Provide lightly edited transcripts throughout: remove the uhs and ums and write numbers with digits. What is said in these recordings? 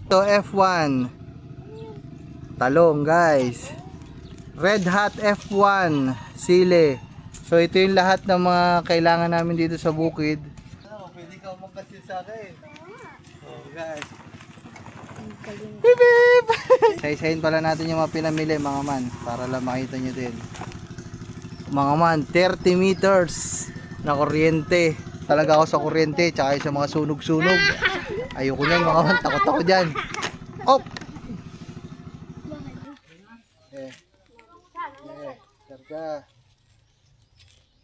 Ito F1 talong guys, Red Hot F1 sili. So ito yung lahat ng mga kailangan namin dito sa bukid. Pwede ka magkasin sa akin. Oh guys, bip bip. Isa-isahin pala natin yung mga pinamili mga man, para lang makita nyo din mga man. 30 meters na kuryente. Talaga ako sa kuryente, tsaka sa mga sunog-sunog. Ayoko nyan mga man, takot ako dyan. Op! Sarga.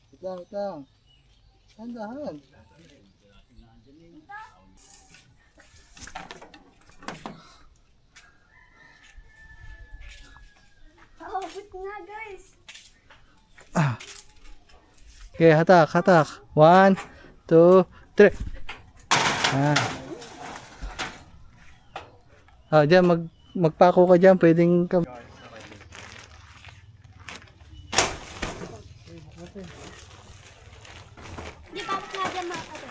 Wait lang. Handahan. Abot nga guys. Okay, hatak. 1, 2, 3. Diyan magpako ka diyan, pwedeng ka. Di ba nga dyan mga ito?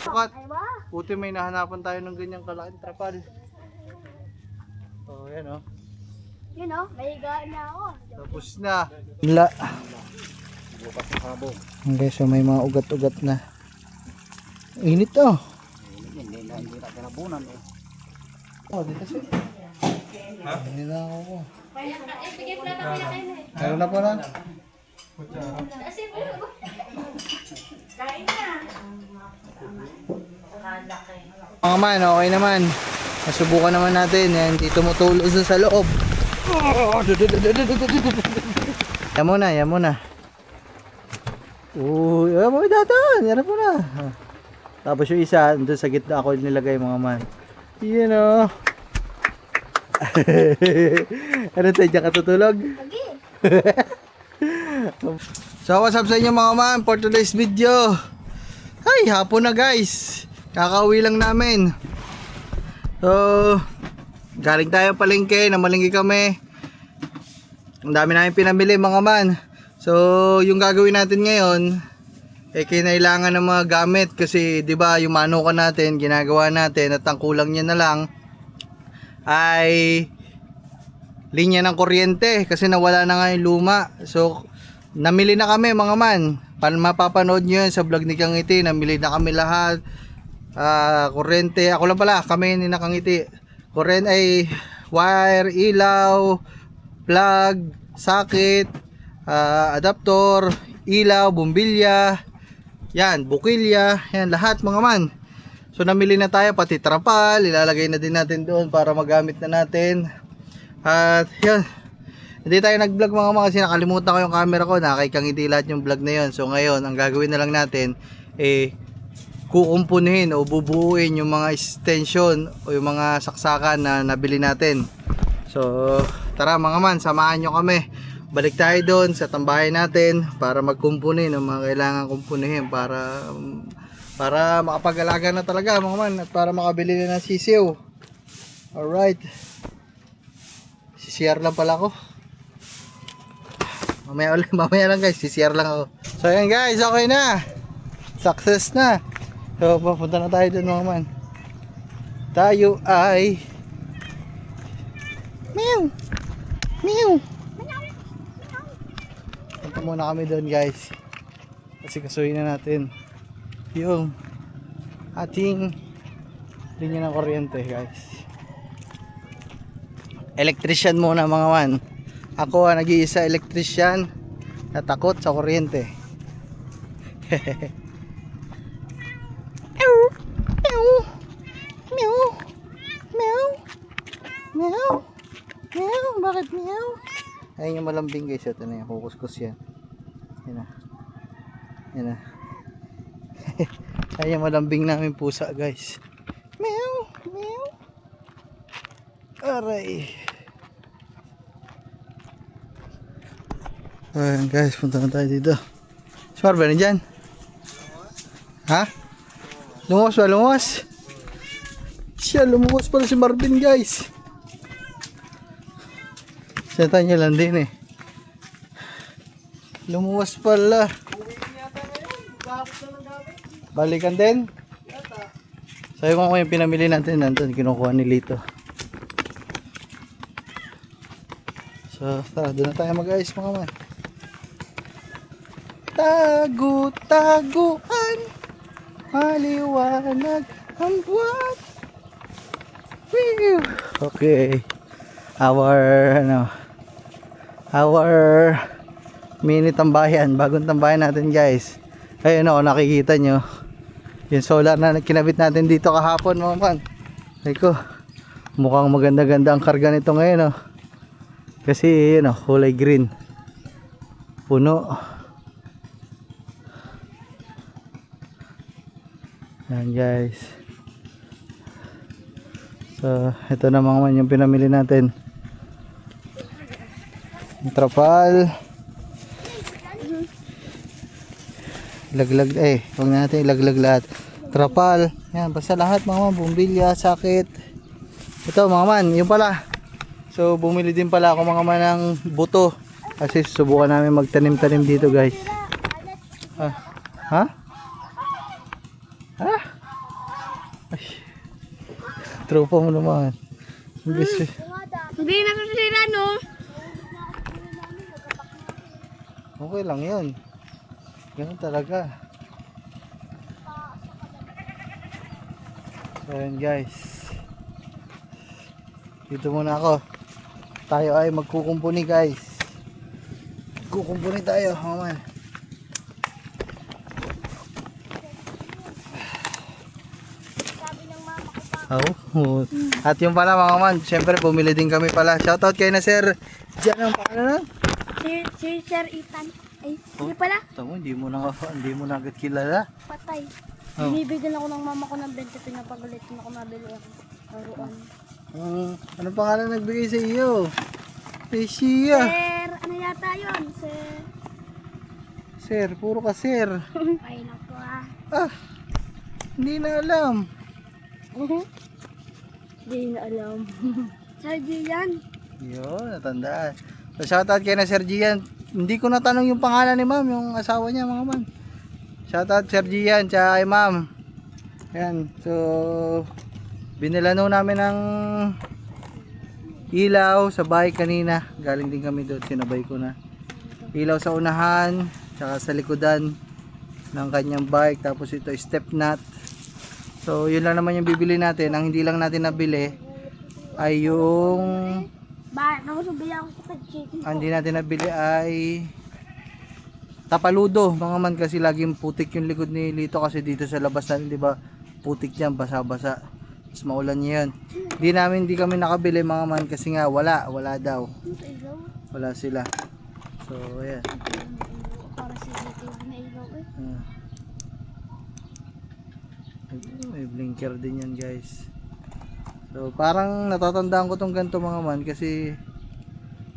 Sukat. Ay ba? Puti may nahanapan tayo ng ganyang kalaking trapal. Oh, yan oh. Yun o, may higaan na ako. Tapos na. Bukas ng sabong. Okay, so may mga ugat-ugat na. Init oh. Hindi na pinabunan eh. Oh, dito siya. Ha? Hindi na ako po. Bigay pala tayo na kayo eh. Meron na po na. Asin mo na ba? Kain na. Mga man, okay naman. Nasubukan naman natin. Yan, di tumutulo sa loob. Yan muna. Yan mo datan. Yan po na. Tapos yung isa, doon sa gitna ako nilagay mga man. Yan o. Ano tayo dyan katutulog? Lagi. So what's up sa inyo mga man for today's video. Ay, hapon na guys. Kakauwi lang namin. So galing tayo palengke, namalengke kami. Ang dami namin pinamili mga man. So yung gagawin natin ngayon, kinailangan ng mga gamit kasi 'di ba yung manukan natin, ginagawa natin at ang kulang niya na lang ay linya ng kuryente kasi nawala na nga yung luma. So namili na kami mga man. Mapapanood nyo yun sa vlog ni Kangiti. Namili na kami lahat. Kuryente. Ako lang pala. Kami ni Kangiti. Kuryente ay wire, ilaw, plug, socket, adaptor, ilaw, bumbilya. Yan, bukilya. Yan, lahat mga man. So namili na tayo. Pati trapal. Ilalagay na din natin doon para magamit na natin. At yan. Hindi tayo nag-vlog mga kasi nakalimutan ko yung camera ko. Nakikangiti lahat yung vlog na yun. So ngayon, ang gagawin na lang natin kukumpunin o bubuuin yung mga extension o yung mga saksakan na nabili natin. So tara mga man, samahan nyo kami. Balik tayo doon sa tambahay natin para magkumpunin ang mga kailangan kumpunihin para makapag-alaga na talaga mga man at para makabili na ng sisiw. Alright. CCR lang pala ako. Mamaya lang guys, CCR lang ako. So ayan guys, okay na. Success na. So papunta na tayo dun mga man. Tayo ay meow. Punta muna kami dun guys. Kasi kasuhin na natin yung ating linya ng kuryente guys. Electrician muna mga man. Ako ang nag-iisa electrician na takot sa kuryente. Meow. Bakit meow? Ayun yung malambing guys. Ito na yan. Kukuskus yan. Yan na. Ayun yung malambing namin pusa guys. Meow. Aray. Ayan guys, punta na tayo dito. Smart ba na dyan? Ha? Lumos ba? Siya, lumuwas pala si Marvin guys. Seta niya lang din eh. Lumuwas pala. Balikan din? Sabi ko yung pinamili natin nandun, kinukuha ni Lito. So, tara, doon na tayo mag-ayos mga man. Tagu-taguan, maliwanag ang buwan. Whew. Okay. Our mini tambayan, bagong tambayan natin guys. Ayun o, nakikita nyo yung solar na kinabit natin dito kahapon mga man. Ay ko, mukhang maganda-ganda ang karga nito ngayon o. Kasi yun o, kulay green, puno. Yan guys. So ito na mga man yung pinamili natin. Yung trapal, laglag huwag na natin ilaglag lahat. Trapal, yan, basta lahat mga man, bumbilya, sakit. Ito mga man, yun pala. So bumili din pala ako mga man ng buto. Kasi subukan namin magtanim-tanim dito guys. Ha? Ay, tropa mo naman. Hindi nakasira, no? Okay lang yun. Ganun talaga. So yun guys. Dito muna ako. Tayo ay magkukumpuni guys. Kukumpuni tayo, man. Oh. At yung pala mga man, syempre bumili din kami pala. Shoutout kay na Sir Diyan ang pangalan. Si Sir Ethan. Ay, hindi pala. Tamo, hindi mo na agad kilala. Patay. Oh. Binibigyan ako ng mama ko ng 20, pinapagalit na ako nabili ako. Laruan. Ano pangalan nagbigay sa iyo? Siya. Sir, ano yata yun? Sir, puro ka sir. Ay, naku Hindi na alam. Hindi na alam. Sir Gian. Yun, natandaan. So, shoutout kay na Sir Gian. Hindi ko natanong yung pangalan ni ma'am, yung asawa niya mga man. Shoutout Sir Gian, tsaka ay ma'am. Ayan, so binilano namin ng ilaw sa bahay kanina. Galing din kami doon, sinabay ko na. Ilaw sa unahan, tsaka sa likodan ng kanyang bike. Tapos ito step nut. So yun lang naman yung bibili natin. Ang hindi lang natin nabili ay yung hindi natin nabili ay tapaludo mga man, kasi laging putik yung likod ni Lito kasi dito sa labas na, di ba, putik yan, basa-basa. Mas maulan niya yan. Hindi kami nakabili mga man kasi nga wala daw. Wala sila. So ayan. Para si Lito na ilaw eh. May blinker din yan guys. So parang natatandaan ko tong ganito mga man kasi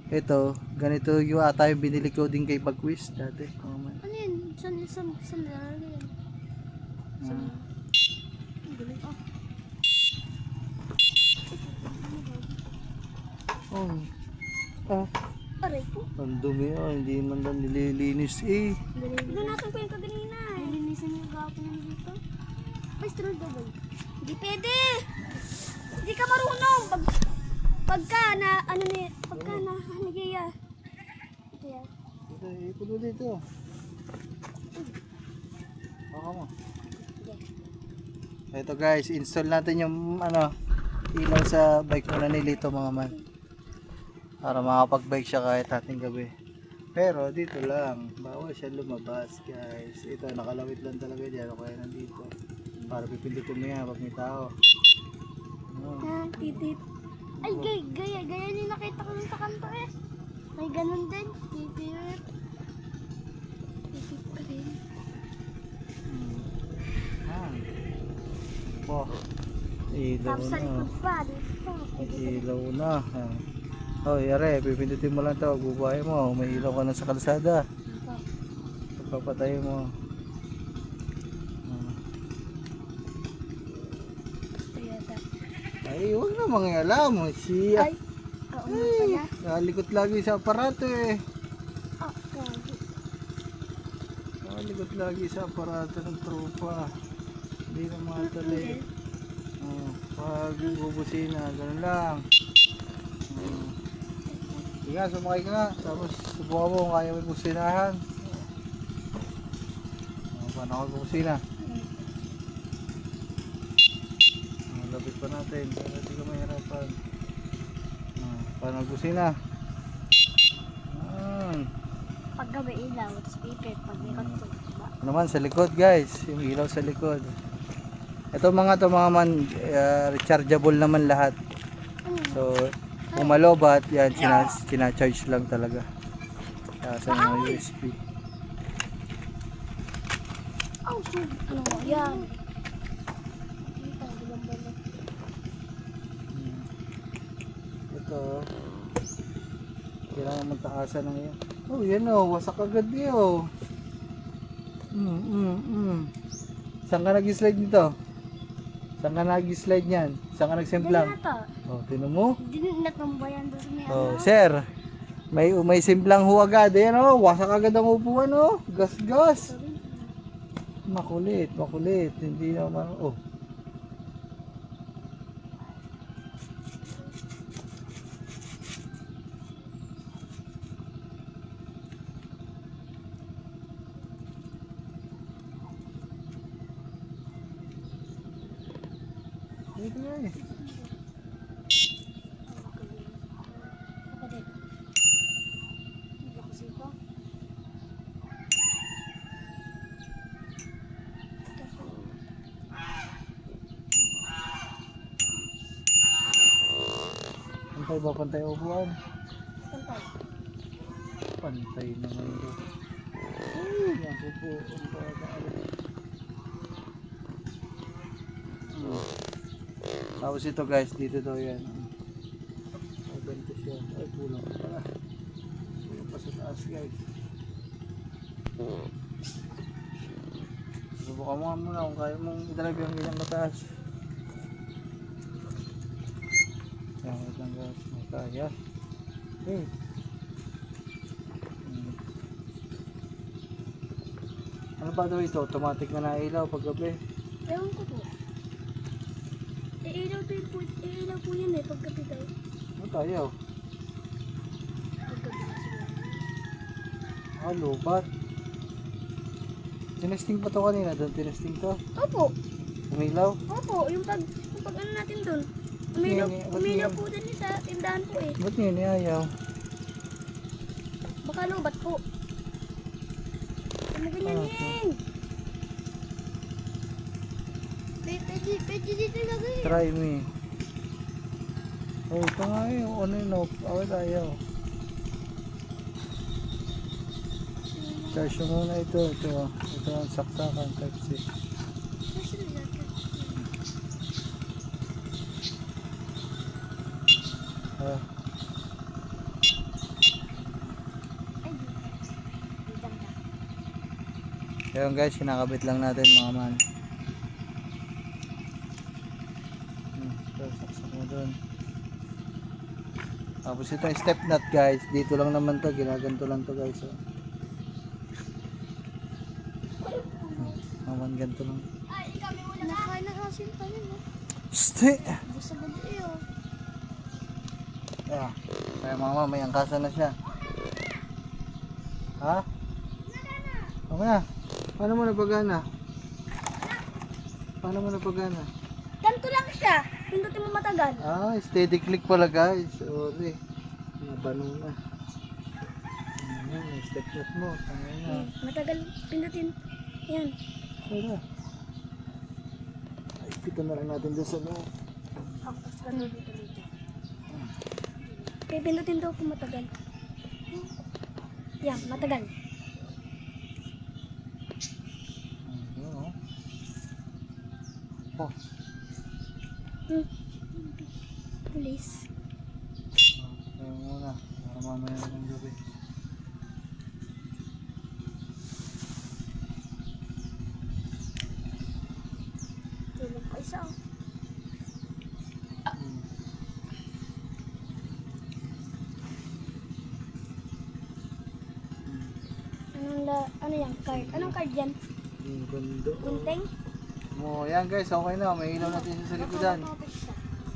ito, ganito yung ata yung binili ko din kay Bagwis dati mga man. Ano yun? Saan lalagay yan? Aray po. Ang dumi hindi man lang nililinis eh. Doon natin ko yung kaganina eh. Nilinisan yung gapon yung dito. May straw double. Hindi pwede! Hindi ka marunong! Pagka na hanigaya. Ito yan. Ito, ipuno dito. Baka mo. Ito guys, install natin yung ilaw sa bike muna ni Lito mga man. Para makapag-bike siya kahit ating gabi. Pero dito lang, bawal siya lumabas guys. Ito, nakalawit lang talaga dyan. O kaya nandito. Para pipindutin mo yan pag may tao. Titit. Ay, gaya yung nakita ko sa kanto eh. May ganun din. Titit. Titit pa rin. Ilaw Tapos sa na. likod pa. Dito. Ilaw na. Oh, yare, pipindutin mo lang ito. Bubuhay mo. May ilaw ka na sa kalsada. Pagpapatay mo. Ay, huwag na mangialam. Siya. Ay, oo nga pala. Nakalikot lagi sa aparato eh. Ah, gagi. Nakalikot lagi sa aparato ng tropa. Hindi na matali. Pag bubusina, ganun lang. Sige nga, sumakay ka nga. Tapos subukan mo kung kaya mo businahan. Paano ako bubusina? Lapit pa natin para hindi ka mahirapan. Paano magbusina? Pag gabi ilaw, tapos paper, pag may kanto. Diba? Ano naman sa likod guys, yung ilaw sa likod. Ito mga man, rechargeable naman lahat. So kung malobat, yan sina-charge lang talaga. Sa mga USB. Oh, ano mo, yan. Ito, kailangan magtaasan ng yan. Oh, yan o, wasak agad yun. Saan ka nag-slide nito? Saan ka nag-slide niyan? Saan ka nagsimplang? Yan ata. Oh, tinan mo? Hindi natambayan doon sa may Oh, ano. sir. May simplang huwagad. Ayan oh, wasak agad ang upuan oh. Gas-gas. Makulit. Hindi naman oh. Dito na eh. Kapatid. Lakas ito. Pantay ba? Pantay upuan? Pantay. Pantay naman ito. Ay, naku po. Ang bata. Tapos ito guys, dito daw yan. Ganito siya. Ay, pulang pala. Pulang pa sa taas guys. Subukan mo nga muna kung kaya mong i-drive yung ganyan mataas. Yan, wait lang guys. May kaya. Okay. Ano ba daw ito? Automatic na nailaw pag gabi. Ewan ko po. Iilaw po yan eh, paggabi daw. Ano tayo? Paggabi na siguro. Lobat. Tinesting pa to kanina doon. Tinesting to. Opo, Umilaw. opo, yung pag ano natin doon. Umilaw po din sa tindahan po eh. Ba't yun ayaw? Baka lobat po. Ano ganyan? Pwede dito lagay. Try me. Oh, ito nga eh. Ano yun? Awit ayaw. Charge mo muna ito. Ito ang saksakan. Type C. Ayun guys, kinakabit lang natin mga man. Ito, saksak mo dun. Tapos ito yung step nut guys. Dito lang naman to. Ginaganto lang to guys. Maman ganito lang. Ay, kami muna. Nakain na kasi pa yun eh. Ste! Gusto ba dito Yeah. Kaya mama, may angkasa na siya. Ha? Okay na. Paano mo napagana? Ganito lang siya. Pindutin mo matagal. Steady click pala guys. Sorry. Nabanong na. Ayan, may step nut mo. Ayan. Matagal pindutin. Yan. Tara. Ay, pito na lang natin doon sa loob. Ako tapos ganito dito. Pipindutin daw kung matagal. Yan, matagal. Ayan, oh. Bilis. Ayan muna. Para mamaya ng gabi. Tulog pa isa. Ano yan? Card. Anong card yan? Yung gundo. Kunteng? Oh, yan guys, okay na. May ilaw natin sa likodan.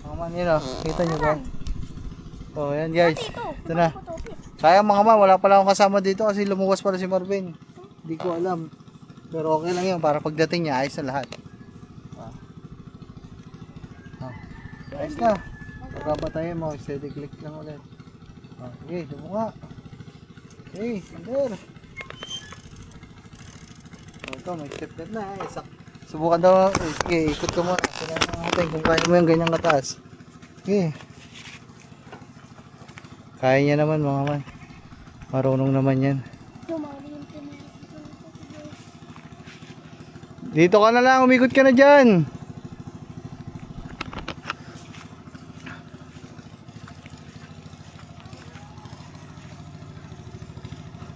Mga man, yun oh. Kita nyo ba? Oh, yan guys. Ito na. Sayang mga man, wala pala akong kasama dito kasi lumuwas pala si Marvin. Hindi ko alam. Pero okay lang yun para pagdating niya, ayos na lahat. Ayos na. Pagkabatayin mo, steady click lang ulit. Okay, dumuka. Okay, under. Ito, may step na subukan daw. Okay, ikot ko muna. Kailangan natin kung kaya mo yung ganyang kataas. Okay. Kaya niya naman mga man. Marunong naman yan. Dito ka na lang, umikot ka na dyan.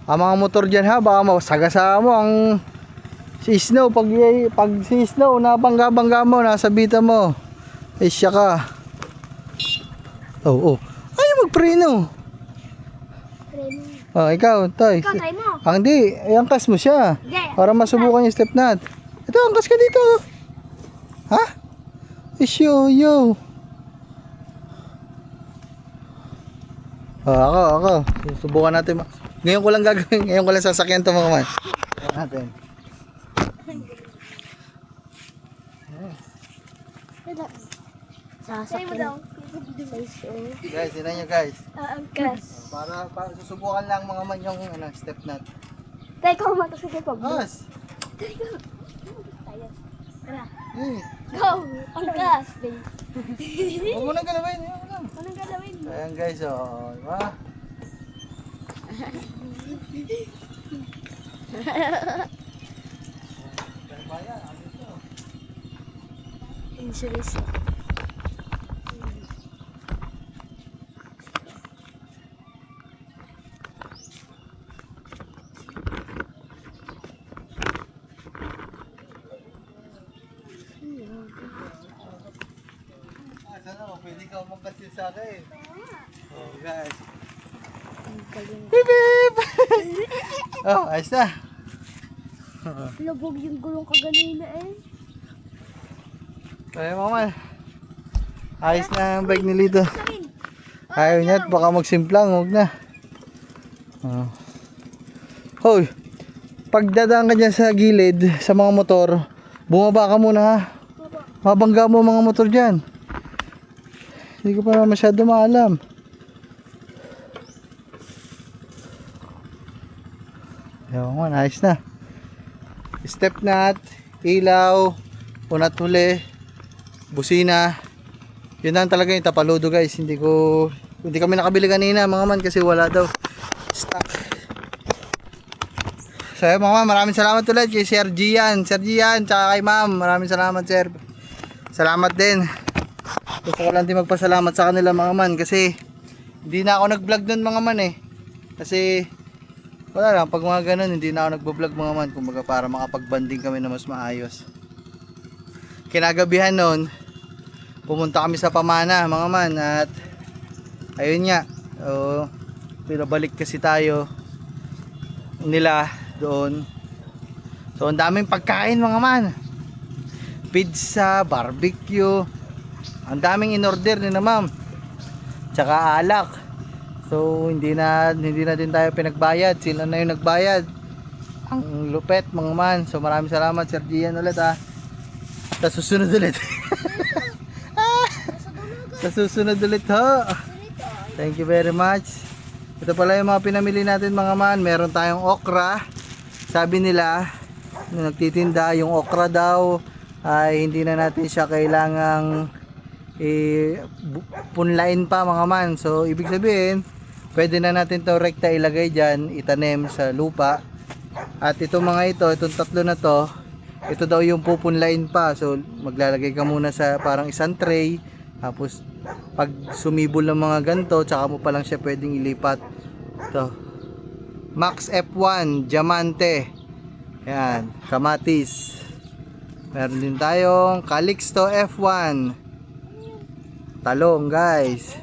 Ang mga motor dyan ha, baka masagasa mo ang si Snow. Pag si Snow, nabangga-bangga mo, nasa bita mo. Eh siya ka. Oh. Ay, magpreno. Oh, ikaw, Toy. Ikaw, try mo. Hindi, angkas mo siya. Yeah. Para masubukan yung step nut. Ito, angkas ka dito. Ha? Yo. Oh, ako. Subukan natin. Ngayon ko lang gagawin. Ngayon ko lang sasakyan ito mga man. Subukan natin. Sasakyan mo daw. Guys, yun nyo guys. Angkas. Para susubukan lang mga man yung step nut. Tayo ko matas ka po. As! Tara. Eh, Go! Angkas. huwag mo nang galawin. Ayan mo lang. Anong galawin mo? Ayan guys, oh. Diba? Insurance. Ano, pwede ka umangkas sa akin. Oh guys. Galing. Beep beep! Oh, ayos na. Lubog yung gulong kaganina eh. Kaya mama. Ayos na ang bike ni Lito. Ayaw niya at baka magsimplang, huwag na. Oh. Hoy, pagdadaan ka dyan sa gilid, sa mga motor, bumaba ka muna ha. Mabangga mo mga motor dyan. Hindi ko pa masyado maalam. Ewan ko, ayos na. Step nut, ilaw, unat huli, busina. Yun lang talaga yung tapaludo guys. Hindi kami nakabili kanina mga man kasi wala daw stock. So mga man, maraming salamat ulit kay Sir Gian, tsaka kay ma'am. Maraming salamat sir. Salamat din. Gusto ko lang din magpasalamat sa kanila mga man kasi hindi na ako nag-vlog nun mga man eh. Kasi wala lang, pag mga ganun hindi na ako nagbo-vlog mga man. Kumbaga para makapag-banding kami na mas maayos. Kinagabihan nun, pumunta kami sa Pamana mga man at ayun nga. Pinabalik kasi tayo nila doon. So ang daming pagkain mga man. Pizza, barbecue. Ang daming in-order ni na ma'am. Tsaka alak. So hindi na din tayo pinagbayad. Sila na yung nagbayad. Ang lupet mga man. So maraming salamat Sir Gian ulit ha. Sa susunod ulit. Sa susunod ulit ho. Thank you very much. Ito pala yung mga pinamili natin mga man. Meron tayong okra. Sabi nila nung nagtitinda yung okra daw ay hindi na natin siya kailangang punlain pa mga man. So ibig sabihin pwede na natin to rekta ilagay dyan, itanim sa lupa. At itong mga itong tatlo na to, ito daw yung pupunlain pa. So maglalagay ka muna sa parang isang tray. Tapos pag sumibol ng mga ganto, tsaka mo pa lang siya pwedeng ilipat. Ito Max F1 Diamante. Yan, kamatis. Meron din tayong Calixto F1 talong guys.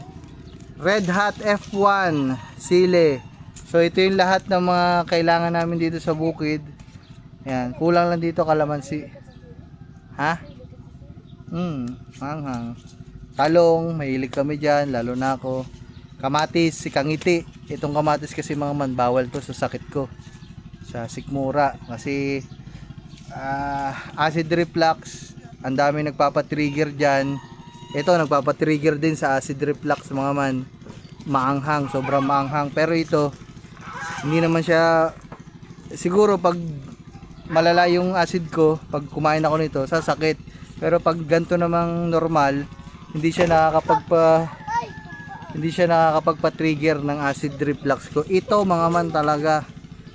Red Hot F1 sili. So ito yung lahat ng mga kailangan namin dito sa bukid. Yan, kulang lang dito kalamansi. Ha? Hanghang. Talong, mahilig kami dyan, lalo na ako. Kamatis, si Kangiti. Itong kamatis kasi mga man, bawal to sa sakit ko. Sa sikmura. Kasi acid reflux, ang dami nagpapatrigger dyan. Ito, nagpapatrigger din sa acid reflux mga man. Maanghang, sobrang maanghang. Pero ito, hindi naman siya, siguro pag malala yung acid ko, pag kumain ako nito, sasakit. Pero pag ganito namang normal, hindi siya nakakapagpa-trigger ng acid reflux ko. Ito mga man talaga,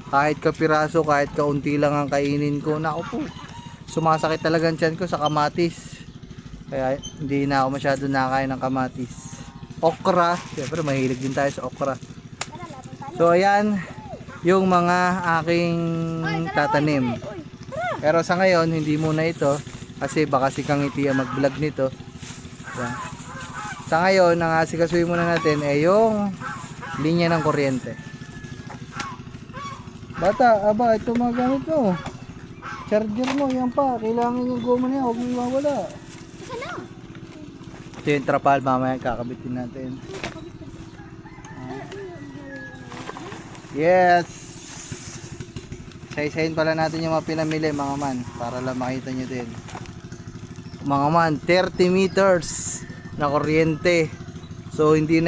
kahit kapiraso, kahit kaunti lang ang kainin ko, naku po, sumasakit talaga ang tiyan ko sa kamatis. Kaya hindi na ako masyado nakain ng kamatis. Okra, siyempre mahilig din tayo sa okra. So ayan yung mga aking tatanim. Pero sa ngayon hindi muna ito kasi baka si Kangiti ang mag-vlog nito. Yan. Sa ngayon ang asikasuhin muna natin ay yung linya ng kuryente. Bata, aba ito magamit mo. Charger mo, yan pa. Kailangan yung goma niya, huwag mo mawala. Ito yung trapal, mamaya kakabitin natin. Yes! Isa-isahin pala natin yung mga pinamili mga man, para lang makita nyo din. Mga man, 30 meters na kuryente. So hindi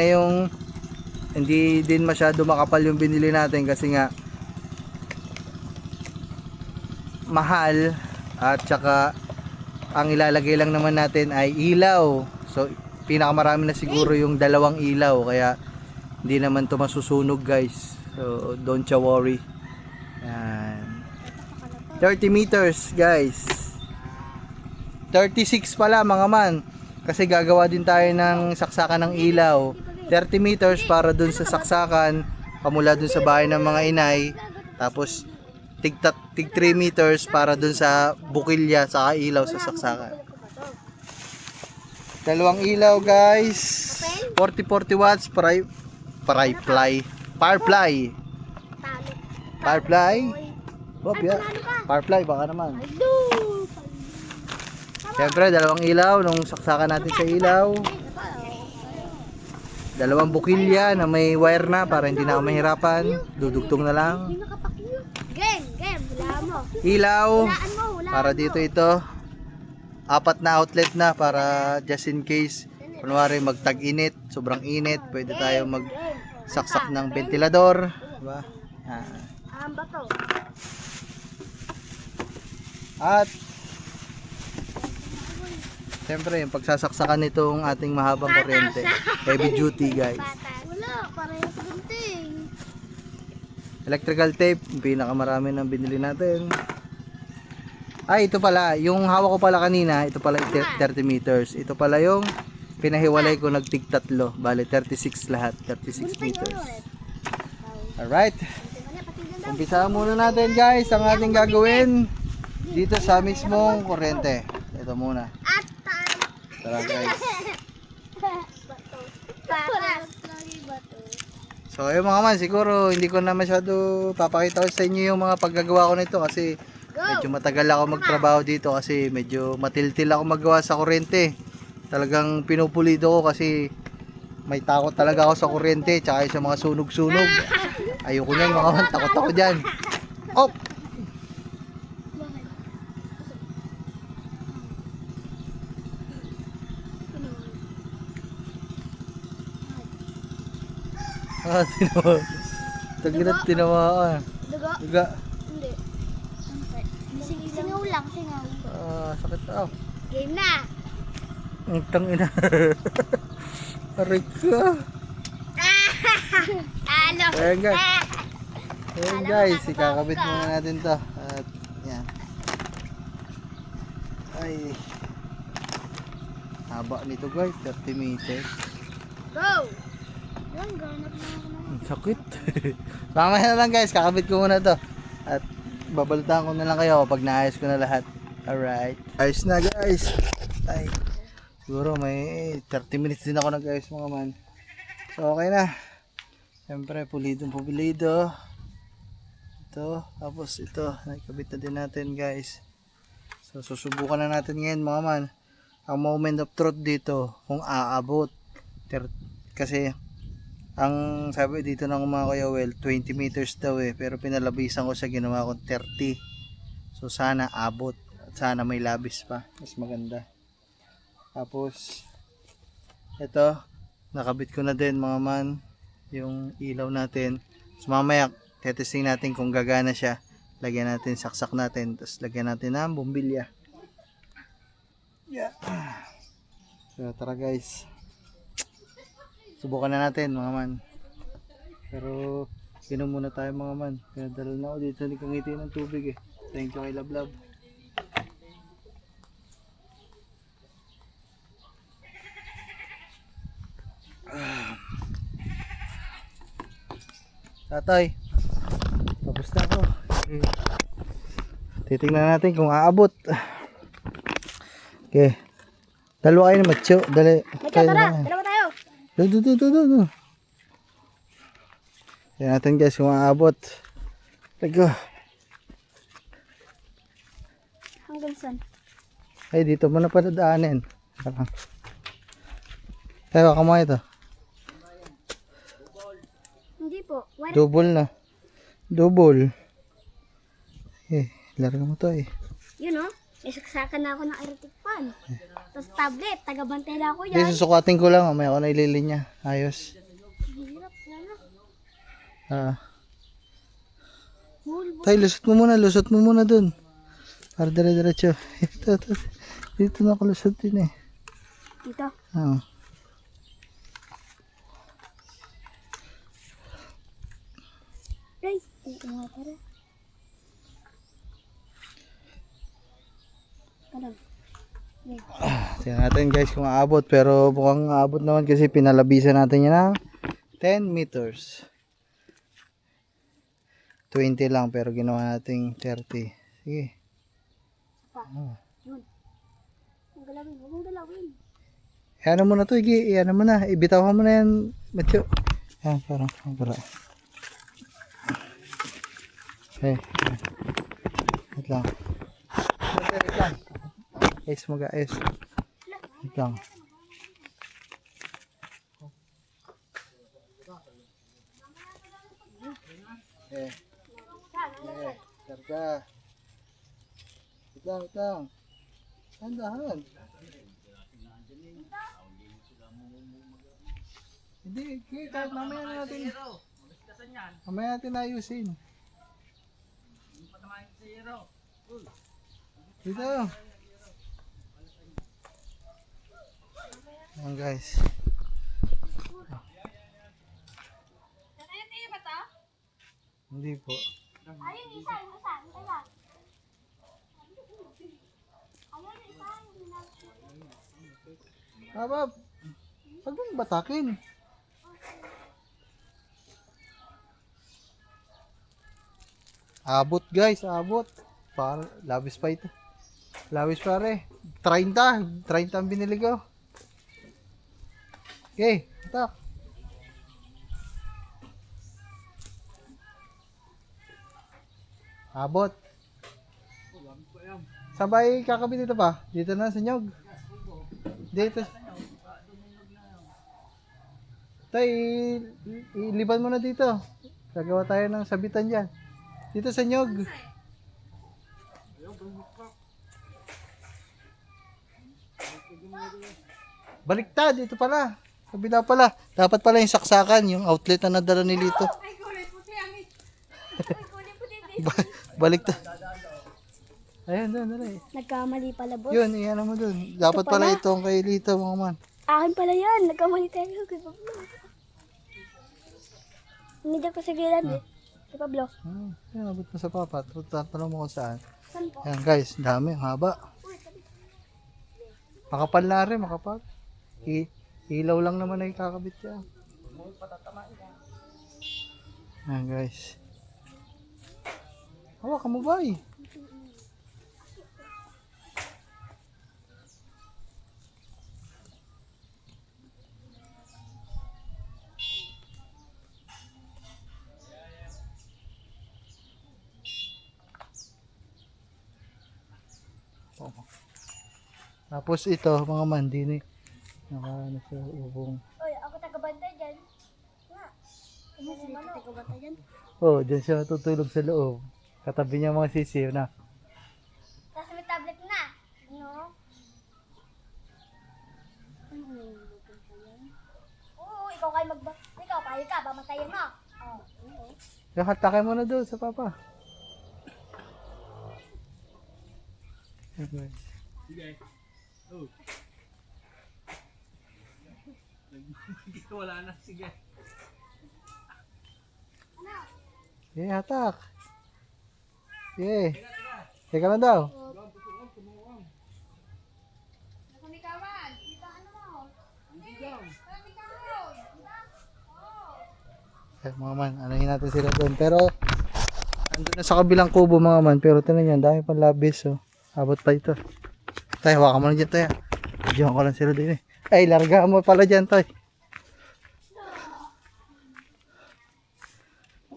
din masyado makapal yung binili natin kasi nga mahal, at saka ang ilalagay lang naman natin ay ilaw. So pinakamarami na siguro yung 2 ilaw, kaya hindi naman to masusunog guys. So don't you worry. Yan. 30 meters guys. 36 pala mga man, kasi gagawa din tayo ng saksakan ng ilaw. 30 meters para dun sa saksakan, pamula dun sa bahay ng mga inay. Tapos tig 3 meters para dun sa bukilya sa ilaw sa saksakan. 2 ilaw guys, 40 watts, Firefly. Hop, yeah. Firefly baka naman. Siyempre 2 ilaw nung saksakan natin sa ilaw. 2 bukilya na may wire na para hindi na ako mahirapan. Dudugtong na lang. Ilaw para dito ito. 4 na outlet na para just in case kunwari magtag-init, sobrang init, pwede tayo magsaksak ng ventilador, diba? At siyempre yung pagsasaksakan nitong ating mahabang kuryente, heavy duty guys. Wala, parehas gunting. Electrical tape, yung pinakamarami ng binili natin. Ay, ito pala, yung hawak ko pala kanina, ito pala 30 meters. Ito pala yung pinahiwalay ko, nagtig 3, bale 36 lahat, 36 meters. Alright, umpisa muna natin guys ang ating gagawin dito sa mismong kuryente. Ito muna. Tara guys. So ayun mga man, siguro hindi ko na masyado papakita ko sa inyo yung mga paggagawa ko nito kasi medyo matagal ako magtrabaho dito kasi medyo matiltil ako magawa sa kuryente. Talagang pinupulido ko kasi may takot talaga ako sa kuryente tsaka sa mga sunog-sunog. Ayoko niyan mga man, takot ako dyan. Op! Tinawa. Dugo? Duga. Hindi. Singaw lang, singaw. Sakit na. Game na. Ang tangina. Aray ka. Talo. Ayan guys. Ayan guys, ikakabit muna natin to. At yan. Ay. Haba nito guys, 30 meters. Go! Yan, ganap na ako na. Ang sakit. Mamaya na lang guys, kakabit ko muna to. At babaltaan ko na lang kayo pag naayos ko na lahat. Alright. Ayos na guys. Ay. Siguro may 30 minutes din ako nag-ayos mga man. So okay na. Siyempre, pulido. Ito, tapos ito, nakikabit na din natin guys. So, susubukan na natin ngayon mga man. Ang moment of truth dito, kung aabot. Kasi, ang sabi dito ng mga Kuya Well, 20 meters daw pero pinalabisan ko sa ginawa ko 30. So, sana abot. At sana may labis pa. Mas maganda. Tapos, ito, nakabit ko na din mga man, yung ilaw natin. So, mamaya, testing natin kung gagana siya. Lagyan natin, saksak natin, tapos lagyan natin ng bumbilya. Yeah. So tara guys. Subukan na natin mga man. Pero inom muna tayo mga man. Pinadala na ako dito ni Kangiti ng tubig Thank you kay Lablab. Tatay. Tapos na ako. Okay. Titingnan natin kung aabot. Okay. Dalawa kayo na Macho. Dali. Tara, dalawa tayo. Do. Tingnan natin guys kung aabot. Lego. Hanggang saan? Ay, dito mo na pala daanin. Tayo ka mo ito. Hindi po. Double na. Double. Larga mo to Yun may saksakan na ako ng electric fan. Tapos tablet, tagabantay na ako Hindi, yan. susukatin ko lang. May ako na ililinya. Ayos. Hirap Ah. Hulbo. Tay, lusot mo muna dun. Para dire-diretso. Ito. Dito na ako lusot din Dito. Ah. Guys, dito nga tara. Kalag. Tingnan natin guys kung aabot. Pero mukhang aabot naman kasi pinalabisan natin yan ng 10 meters. 20 lang pero ginawa nating 30. Sige. Yun. Ang galawin, huwag mong galawin. Ano mo na to, Igi. Ano mo na. Ibitaw mo na yan, Matyo. Yan, parang para. Okay. Wait lang. Wait lang. Ayos mo guys. Wait lang. Sarga. Wait lang. Handahan. Hindi, kahit mamaya na natin. Mamaya natin ayusin. Dito. Ayan guys. Hindi po. Ayun, isa. Abab, pag mong batakin. Abot guys, abot. Labis pa ito. Labis pare. 30 ang binili ko. Okay, tak. Abot. Sabay kakabit dito pa. Dito na sa nyog. Dito. Tay, iliban mo na dito. Gagawa tayo ng sabitan dyan. Dito sa nyog. Baliktad, dito pala. Kabila pala. Dapat pala yung saksakan, yung outlet na nadala ni Lito. Baliktad. Ayun, doon, dali. Nagkamali pala, boss. Yun, iyan mo doon. Dapat pala itong kay Lito, mga man. Akin pala yan. Nagkamali tayo kay Pablo. Hindi ko sa gilan kay Pablo. Yan, abot mo sa papat. Tatanong mo kung saan. Saan po? Yan guys, dami, haba. Makapal na rin, makapal. Ilaw lang naman ay kakabit yan. Yan guys. Hawakan mo ba Tapos ito, mga mandini. Naka ano sa ubong. Oy, ako taga-bantay dyan. Nga. Kasi taga-bantay dyan. Oh, dyan siya tutulog sa loob. Katabi niya mga sisiw na. Tapos may tablet na. No? Oo, ikaw kayo ikaw, kayo ka, bamantayan mo. Oo. Yung hatakay mo na doon sa papa. Okay. Wala na, sige. Hatak. Teka lang daw. Nakamikawan. Kita ano mo? Nakamikawan. Mga man, anahin natin sila doon. Pero, andun na sa kabilang kubo mga man. Pero tinan yan, dami pang labis. Oh. Abot pa ito. Tay, hawakan mo na dyan, tay. Diyan ko lang sila din eh. Ay, larga mo pala dyan, tay.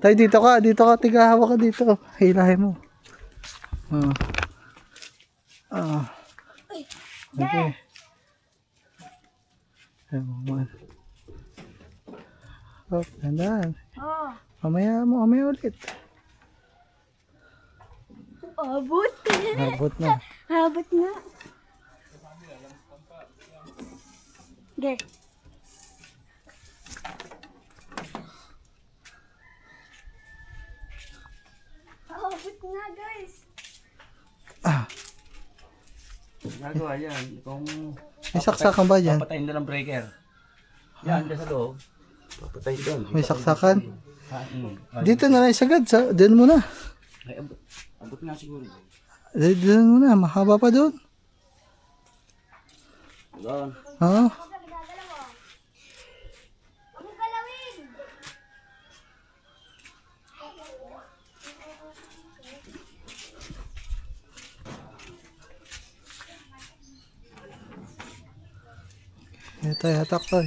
Tay, dito ka. Tiga, hawak ka dito. Hilahin mo. Okay. Ay, mga man. Oh, tandaan. Oo. Mamaya ulit. Abot. Abot na. Abot na. Okay. Abot na, guys. Nagawa yan. Kung May saksakan ba dyan? papatayin doon ang breaker. Yan, dyan sa loob. Papatayin doon. May saksakan? Dito. Dito na lang sagad. Doon muna. Ay, abot nga siguro. Doon muna. Mahaba pa doon. Doon. Oo. Huwag mong galawin. Ito, hatak to.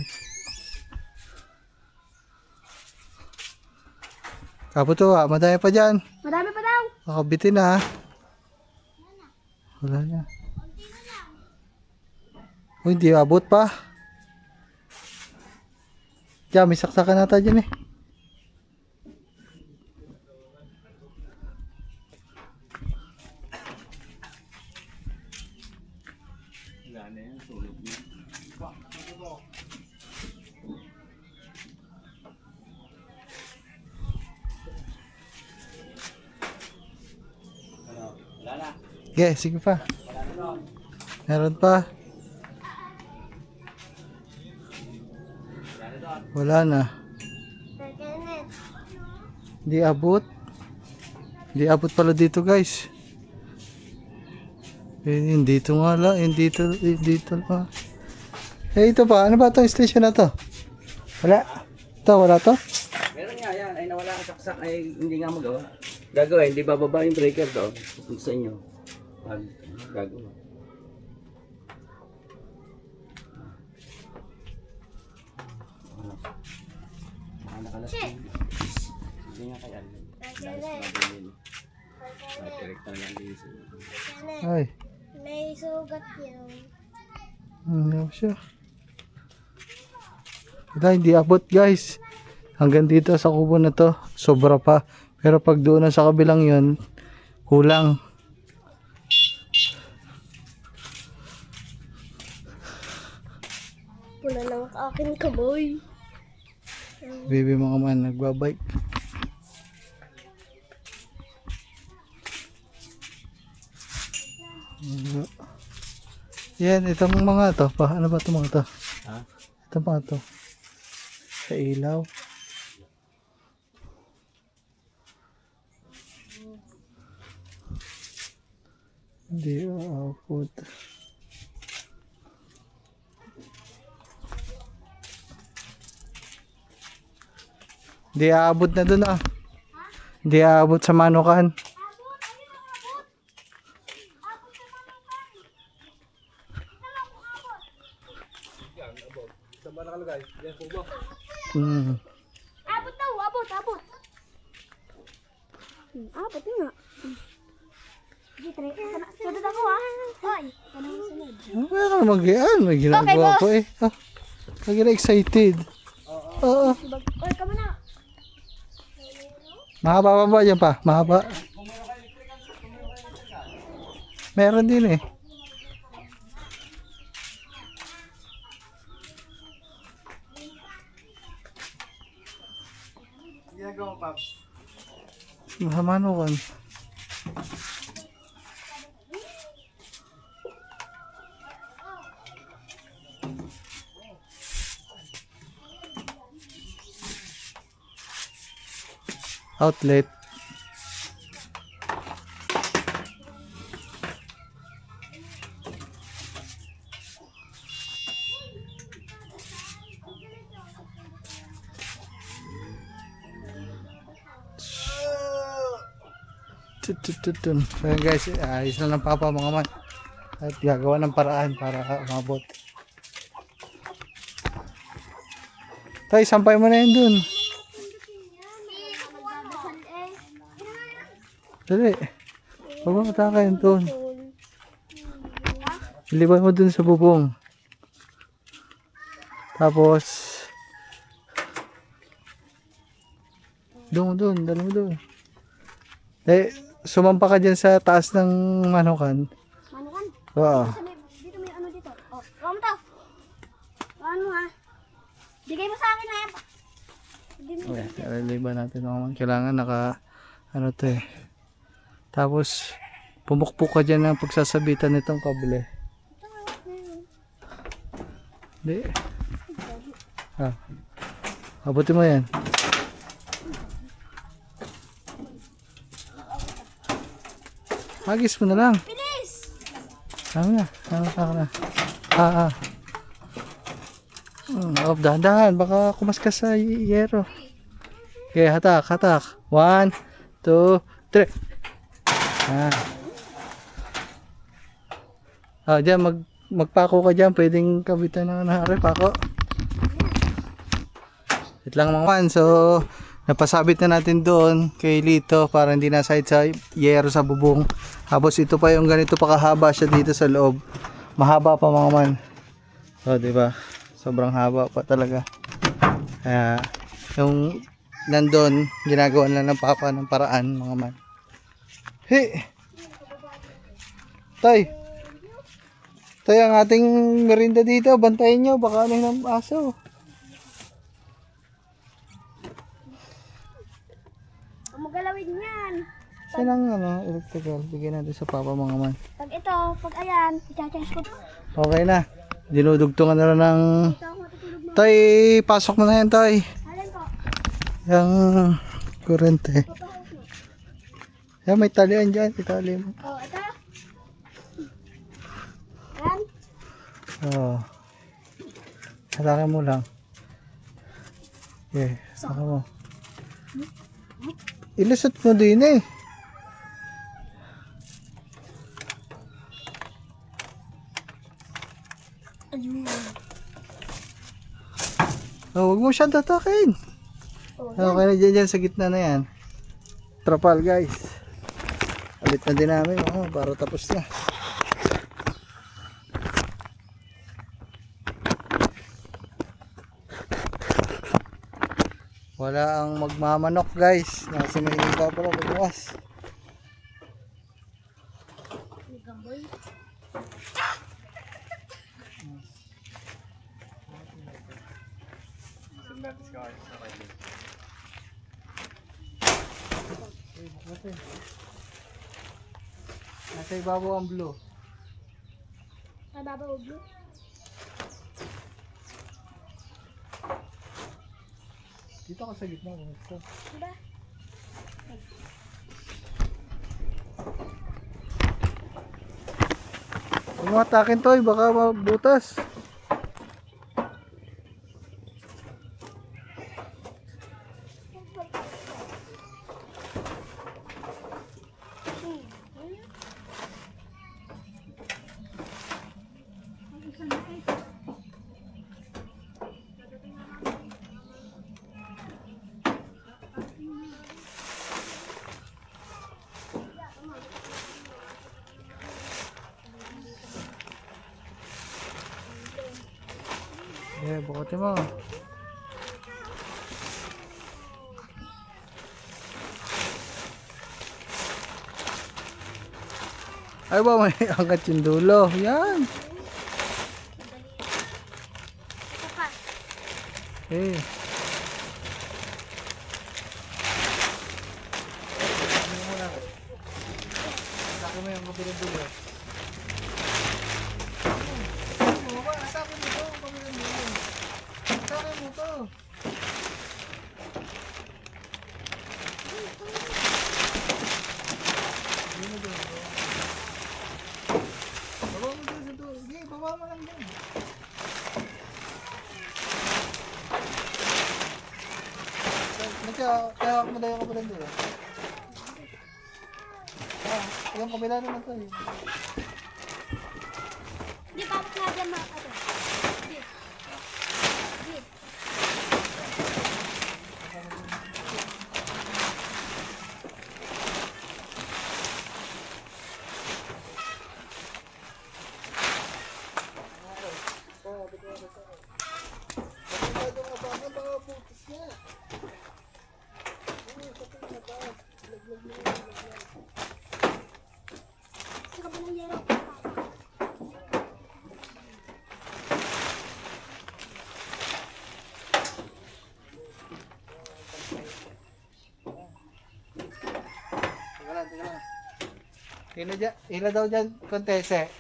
Kaputo, madami pa dyan. Madami pa daw. Makabitin na. Wala na. Uy, hindi abot pa. Diyan, may saksakan nata dyan eh. Wala na yan. Tulog na. Wala na. Okay, sige pa. Meron pa. Wala na. Hindi abot. Hindi abot pala dito, guys. Dito nga lang. Dito lang. Ito pa. Ano ba itong station na to? Wala. Wala to? Meron nga yan. Ay nawala ang saksak. Ay hindi nga magawa. Gagawin. Hindi bababa yung breaker to. Kung sa inyo. Pag gagawa. Nakalas hindi nga kaya. Direkta lang din. Ay. May sugat yun. Ano siya? Wala, hindi abot, guys. Hanggang dito sa kubo na to, sobra pa. Pero pag doon na sa kabilang yon, kulang. Pula lang ang aking kaboy. Baby mga man, nagbabike. Yan, itong mga to. Ano ba itong mga to? Ha? Itong mga to. Sa ilaw. Hindi output. Hindi aabot na dun ah. Hindi aabot sa manukan. Hmm. Abot daw, abot. Abot nga. Sige, try. Sunod ako ha. Hoy, ikaw na yung sunod. Ano ka mag-ian? May ginagawa Okay, ko eh. Ah, lagi na excited. Oo. Hoy, kamo na. Mahaba pa ba yan pa? Mahaba. Meron din eh. Ginagawa pa. Mahamano kan. Outlet. Tutututun. So yun guys, ayos na ng papa mga man. At gagawa ng paraan para umabot. Tay, sampay mo na yun dun. Dali. Huwag mo mataka yun dun. Iliban mo dun sa bubong. Tapos dun, dali mo dun. Eh, sumampa ka dyan sa taas ng manukan. Manukan? Oo. Dito may ano dito. Oh, kamo to. Ano ha? Bigay mo sa akin ha. Okay, ililiban natin mga man. Kailangan naka, ano to eh. Tapos, pumukpok ka dyan ng pagsasabitan nitong kable. Hindi. Ah. Abutin mo yan. Agis mo na lang. Bilis! Tama na. Tama na. Ah. Dahan-dahan. Baka kumaskas sa yero. Okay, hatak. 1, 2, 3. Diyan, magpako ka dyan. Pwedeng kabitan ng pako. Wait lang mga man. So, napasabit na natin doon kay Lito para hindi na side sa yero sa bubong. Tapos ito pa yung ganito pa kahaba siya dito sa loob. Mahaba pa mga man. So, diba? Sobrang haba pa talaga. Kaya, yung nandun, ginagawa lang ng papa ng paraan mga man. Hey! Tay! Tay, ang ating merinda dito. Bantayin nyo. Baka ano ng aso. Magalawin yan. Saan ang electrical? Bigyan natin sa papa mga man. Pag ito, pag ayan, i-charge ko. Okay na. Dinudugtungan na lang ng... Ito ako matutulog mo. Tay, pasok mo na yan, tay. Alin po? Yung kurente. Papahos mo. Yan, may talian dyan. Itali mo. Oh, ito. Ayan. Oo. Halakan mo lang. Okay, saka mo. Ilusot mo din eh. Ayun. Huwag mo siya tatakin. Oh, Okay na dyan sa gitna na yan. Trapal guys. Alit na din namin para tapos na. Wala ang magmamanok guys. Nasa may iba pala bukas. Nasa ibabaw ang blue. Mababaw blue. Dito ka sa gitna. Diba? Huwag mo atakin to, baka mabutas. Yeah, bukutin mo. Ay ba, may angkat yung dulo. Yan. Ito pa. Eh. Atake mo yung kabilang dulo. Atake mo to, kabilang dulo. Atake mo to. Baba mo dyan sa dulo. Sige, baba mo lang dyan. Kaya mo daw yung kabilang dulo. Yung kabila naman to eh. Di ba ako nga dyan mga ano? Di. Di. Sa kabilang yero. Teka lang. Hila daw dyan, kontese.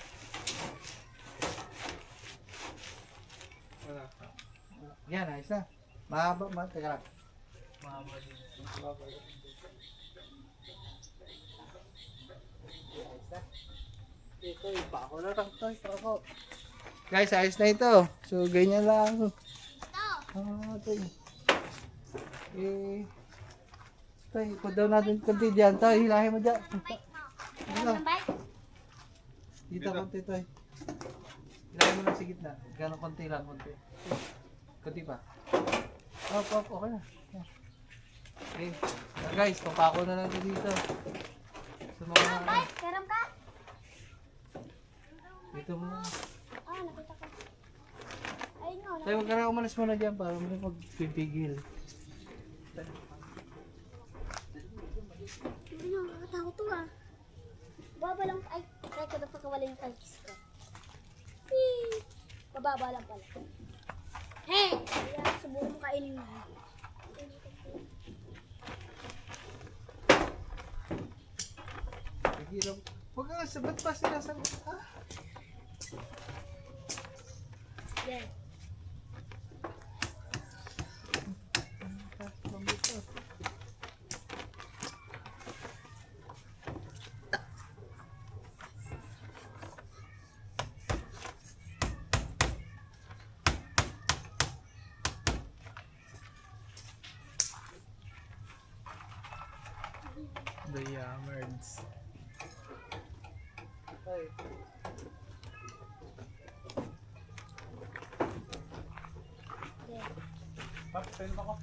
Yan, ayos na. Mahaba, teka lang. Mahaba din. Ayos na. Ito, ipa ako na lang to, Guys, ayos na ito. So, ganyan lang. Ito Tay, ikot daw natin konti dyan. Tay, hilahin mo dyan. Ano ng bike? Dito konti, tay. Hilahin mo lang sa gitna. Gano'ng konti lang, konti. Konti pa. Okay na. Okay. So guys, papako na lang ito dito. Sa mga... Bike, keram ka? Dito mo. Nakita ko. Ayun nga. Tay, huwag ka na umalas muna dyan para mo magpipigil. Ano, nakakatakot to ah. Baba lang, ay, try ko na pagkawala yung kalkis ko. Bababa lang pala. Hey! Kaya subukan mo kainin mo. Pigilan. Huwag ka sabat pa sila sa... Yan. The Yammerds. Ay. Pag-pen ako.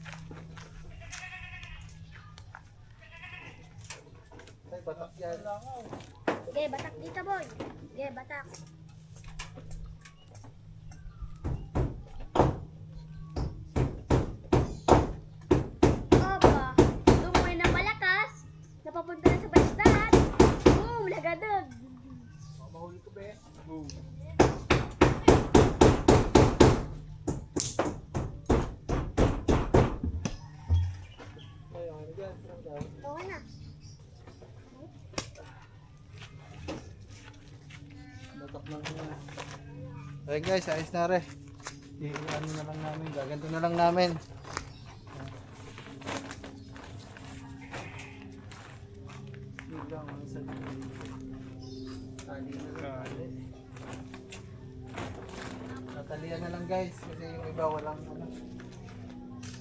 Ay, batak yan. Sige, batak dito boy. Sige, batak. Opa, lumoy na malakas. Napapunta na sa bastahan. Boom, lagadog. Mahuli ko, be. Boom. Ay, ano dyan? Okay na. Batak lang na. Okay guys, ayos na rin. Ano na lang namin, gaganto na lang namin. Natalian na lang guys, kasi yung iba walang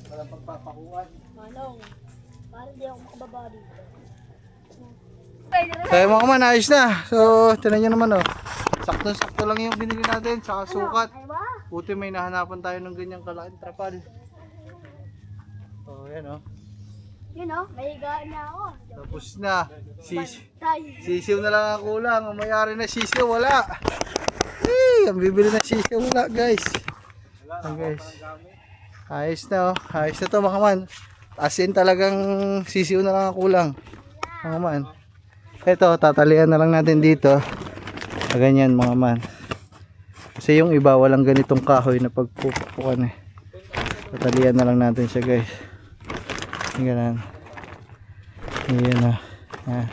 pagpapakuan. Manong, parang di ako makababa dito. So yung mga man, ayos na. So, tinan nyo naman oh. Sakto-sakto lang yung binili natin, saka sukat. Ay ba? Buti may nahanapan tayo ng ganyang kalaking trapal. Oh, yan oh. Yun o, may higaan na ako. Tapos na. Tayo. Sisiw na lang ang kulang. Ang mayari na sisiw, wala. Ang bibili na sisiw, wala guys. Ayan guys. Ayos na oh. Ayos na to mga man. As in talagang sisiw na lang ang kulang. Mga man. Ito, tatalian na lang natin dito. Ganyan mga man. Kasi yung iba walang ganitong kahoy na pagpupukan eh. Tatalian na lang natin siya guys. Ganyan. Ayan na. Ayan.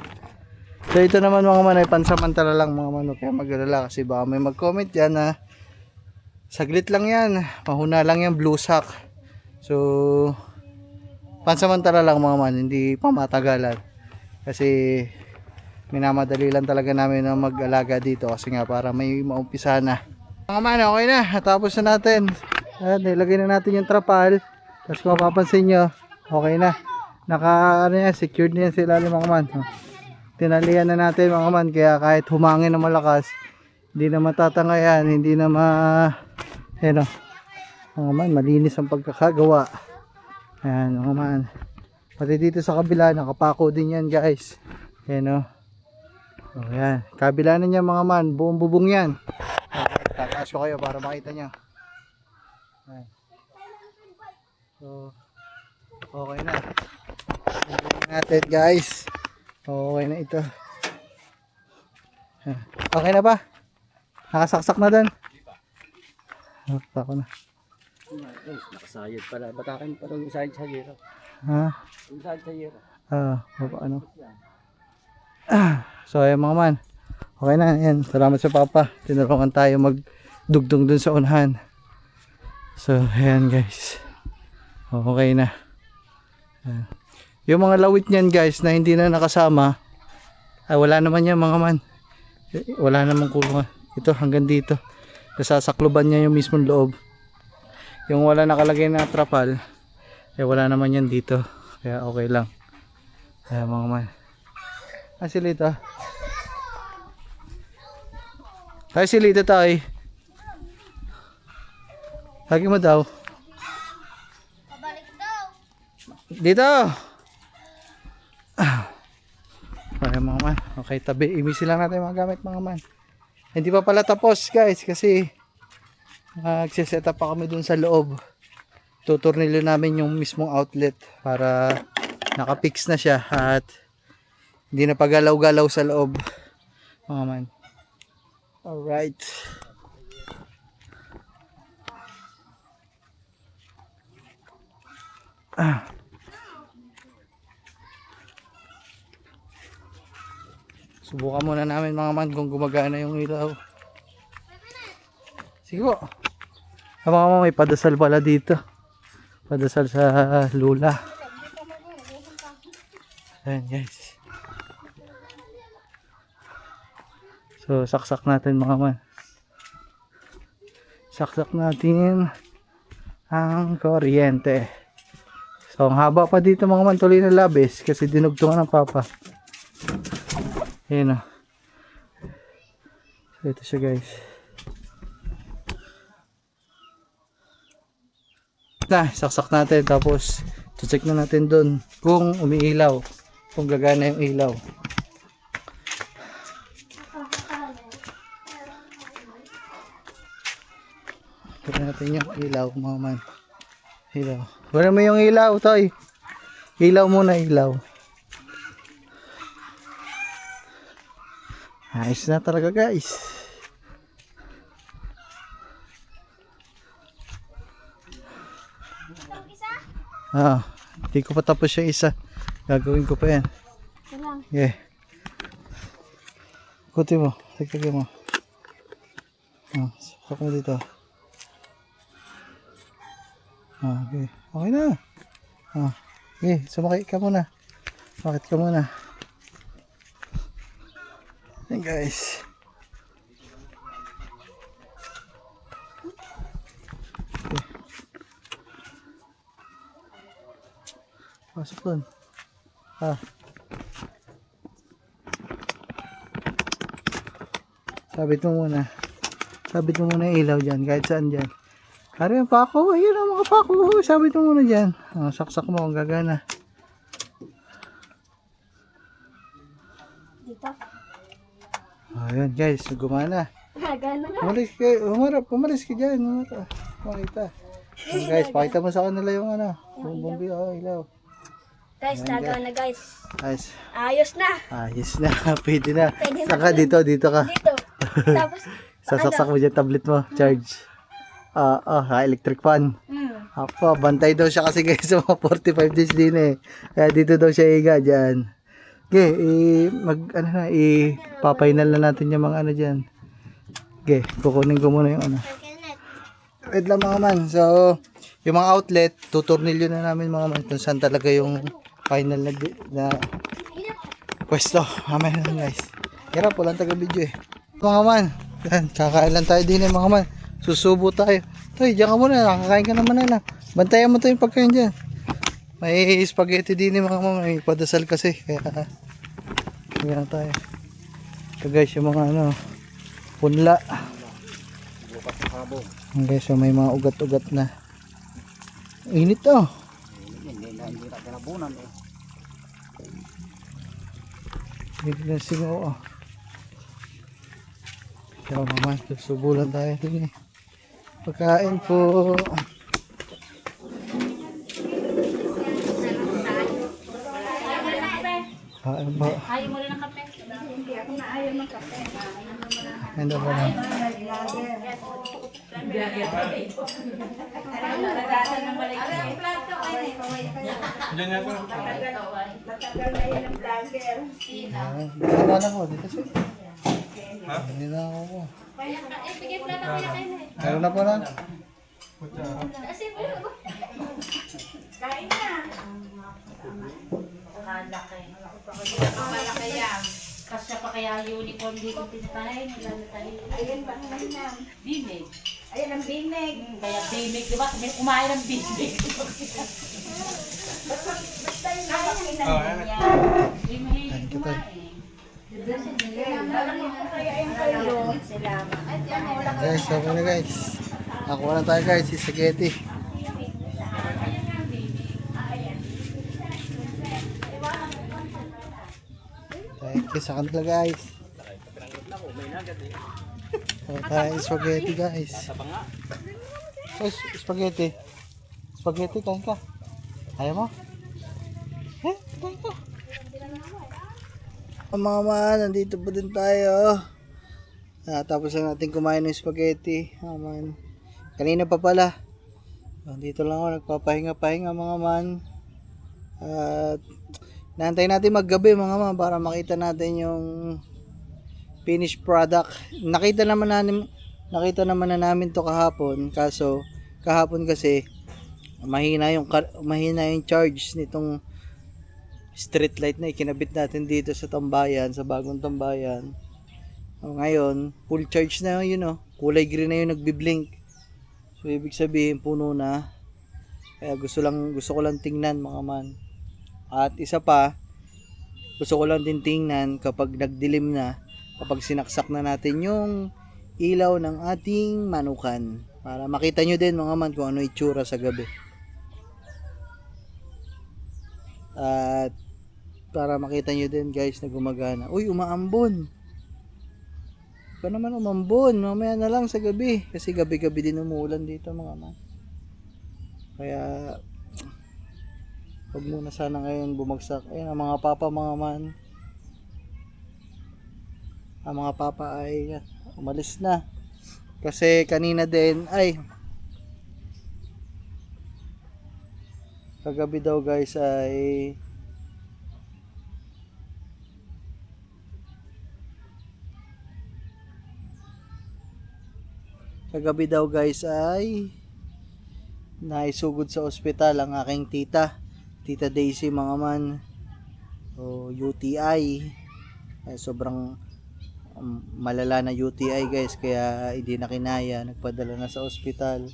So ito naman mga man ay pansamantala lang mga man. Kaya mag-alala kasi baka may mag-comment dyan na saglit lang yan. Mahuna lang yan blue sack. So pansamantala lang mga man. Hindi pa matagalan. Kasi minamadali lang talaga namin na mag-alaga dito. Kasi nga para may maumpisa na. Mga man okay na. Tapos na natin. Ayan, nilagay na natin yung trapal. Tapos kung mapapansin nyo, okay na. Ano yan, secured na yan sila mga man. Tinalian na natin mga man. Kaya kahit humangin na malakas, hindi na matatangayan, hindi na ayan o. Mga man, malinis ang pagkakagawa. Ayan mga man. Pati dito sa kabila, nakapako din yan guys. Ayan o. O yan. Kabila na niya mga man. Buong bubong yan. Okay, tataas ko kayo para makita nyo. Ayan. So, okay na. Tingnan natin guys. Okay na ito. Okay na ba? Nakasaksak na doon? Ako na. Nakasayad pala. Batakin pa rin yung sayad sa yero. Ha? Yung sayad sa yero. Ano? So ayan mga man. Okay na. Ayan. Salamat sa papa. Tinulungan tayo magdugtong dun sa unahan. So ayan guys. Okay na. Ayan. Yung mga lawit niyan guys na hindi na nakasama, ay wala naman yan mga man. Wala namang kulungan. Ito hanggang dito. Nasasakloban niya yung mismong loob. Yung wala nakalagay na trapal, eh wala naman yan dito. Kaya okay lang. Kaya mga man. Silita. Tayo silita tayo. Lagi mo daw. Pabalik daw. Dito. Okay mga man. Okay, tabi. Imisi lang natin mga gamit mga man. Hindi pa pala tapos guys kasi magsiset up pa kami dun sa loob. Tuturnilo namin yung mismong outlet para nakapix na siya at hindi na pagalaw-galaw sa loob mga man. Alright. Subukan muna namin mga man kung gumagana yung ilaw. Sige po. Mga man, may padasal pala dito. Padasal sa lula. Ayan guys. So saksak natin mga man. Saksak natin ang kuryente. So ang haba pa dito mga man, tuloy na labis kasi dinugtungan ng papa. Ayan o. So ito siya guys. Na, saksak natin tapos check na natin doon kung umiilaw, kung gagana yung ilaw. Tignan natin yung ilaw mga man. Ilaw. Wala mo yung ilaw, Toy. Ilaw muna, ilaw. Ayos na talaga guys. Hindi ko pa tapos yung isa. Gagawin ko pa yan. Okay. Kuti mo. Tagtagyan mo. Saksak mo dito. Okay. Okay na. Okay. Sumakay ka muna. Bakit ka muna? Ayan guys. Okay. Pasok dun. Sabit mo muna. Sabit mo muna yung ilaw dyan. Kahit saan dyan. Kari yung pako. Ayun ang mga pako. Sabit mo muna dyan. Saksak mo kung gagana. Dito. Ayan guys. Gumana. Gagana nga. Umalis ka. Umalis ka dyan. Pakita. Ayan, guys, pakita mo sa kanila yung ano. Yung bombi, oh, ilaw. Guys, nagawa na guys. Guys, Ayos na. ayos na. Pwede na. Pwede na. Saka dito ka. Dito. Tapos, Sasaksak mo dyan tablet mo. Charge. Electric fan. Apo, bantay daw siya kasi guys sa mga 45 days din eh. Kaya dito daw siya higa dyan. Okay, ipapainal na natin yung mga ano dyan. Okay, kukunin ko muna yung ano. Wait lang mga man. So, yung mga outlet, tuturnilyo na namin mga man. Kung saan talaga yung final na pwesto. Mamaya lang guys. Hirap, walang taga-video eh. Mga man, yan, kakain lang tayo din eh mga man. Susubo tayo. Toy, diyan ka muna, nakakain ka naman na. Bantayan mo to yung pagkain dyan. May spaghetti din eh mga man. May padasal kasi. Kaya, kaya tayo. Ito guys, yung mga ano, punla. Guys, so may mga ugat-ugat na. Init to. Hindi na singo. Kaya mama, subulan tayo din eh. Pagkain po. Kain po. ayaw mo rin ng kape. Ano ba na? Dito na ako, dito siya. Hindi na ako po. Bigay plata ko na kayo na eh. Meron na po na. Malaki yan. Kasi pa kaya uniform dito tinatahin, nilalatahin. Ayan ba naman yan? Bimig. Ayan ang bimig. Kaya bimig, di ba? May kumain ng bimig. Basta yun ang makinan niya. Hindi mahilig kumain. Guys, okay na guys. Ako na tayo guys, si spaghetti. Thank you sa kanila guys. So, tayo spaghetti guys. So, spaghetti. Spaghetti, kain ka. Ayaw mo? Kain ka. Mga man, nandito pa din tayo. Tapos na natin kumain ng spaghetti. Man. Kanina pa pala. Dito lang ako nagpapahinga-pahinga mga man. At naantay natin maggabi mga man para makita natin yung finished product. Nakita naman na namin to kahapon. Kaso kahapon kasi mahina yung charge nitong street light na ikinabit natin dito sa tambayan, sa bagong tambayan. Ngayon, full charge na yun, kulay green na yung nagbi-blink. So ibig sabihin puno na. Kaya gusto ko lang tingnan mga man. At isa pa, gusto ko lang din tingnan kapag nagdilim na, kapag sinaksak na natin yung ilaw ng ating manukan para makita nyo din mga man kung ano itsura sa gabi. At para makita nyo din guys na gumagana. Uy, umaambon. Huwag ka naman umambon. Mamaya na lang sa gabi. Kasi gabi-gabi din umuulan dito mga man. Kaya huwag muna sana ngayon bumagsak. Ayun ang mga papa mga man. Ang mga papa ay umalis na. Kasi kanina din ay kagabi daw guys ay naisugod sa ospital ang aking tita Daisy mga man. O UTI. Ay, sobrang malala na UTI guys, kaya hindi na kinaya, nagpadala na sa ospital.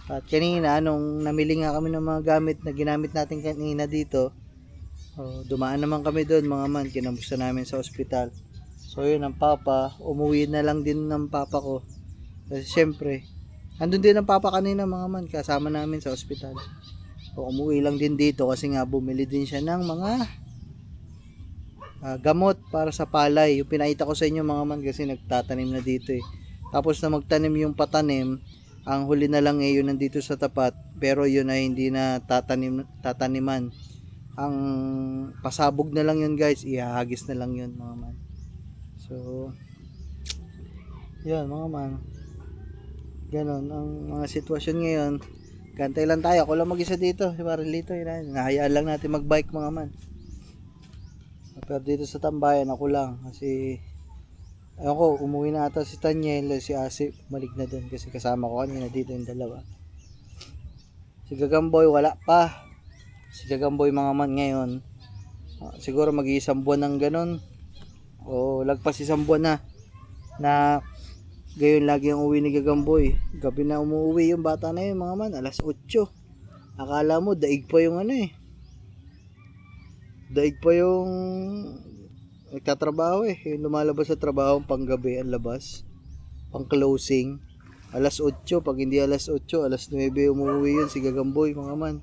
At kanina nung namili nga kami ng mga gamit na ginamit natin kanina dito, dumaan naman kami doon mga man, kinamusta namin sa ospital. So yun, ang papa, umuwi na lang din ng papa ko. Kasi syempre, andun din ang papa kanina mga man, kasama namin sa ospital. O umuwi lang din dito kasi nga bumili din siya ng mga gamot para sa palay. Yung pinakita ko sa inyo mga man kasi nagtatanim na dito eh. Tapos na magtanim yung patanim, Ang huli na lang yun nandito sa tapat, pero yun ay hindi na tataniman. Ang pasabog na lang yun guys, ihahagis na lang yun mga man. So yun mga man, ganon ang mga sitwasyon ngayon. Gantay lang tayo, ako lang mag-isa dito, si Marilito, yun, nahayaan lang natin magbike mga man. Pero dito sa tambayan ako lang kasi ayun ko, umuwi na ata si Tanyel, si Asip, balik na doon kasi kasama ko kanina dito yung dalawa. Si Gagamboy wala pa. Si Gagamboy mga man ngayon, siguro mag-iisang buwan ng ganun o lagpas isang buwan na gayon lagi ang uwi ni Gagamboy. Gabi na umuwi yung bata na yun mga man, alas 8. Akala mo daig pa yung daig pa yung nagtatrabaho yung lumalabas sa trabaho pang gabi ang labas, pang closing alas 8. Pag hindi alas 8, alas 9 umuwi yun si Gagamboy mga man.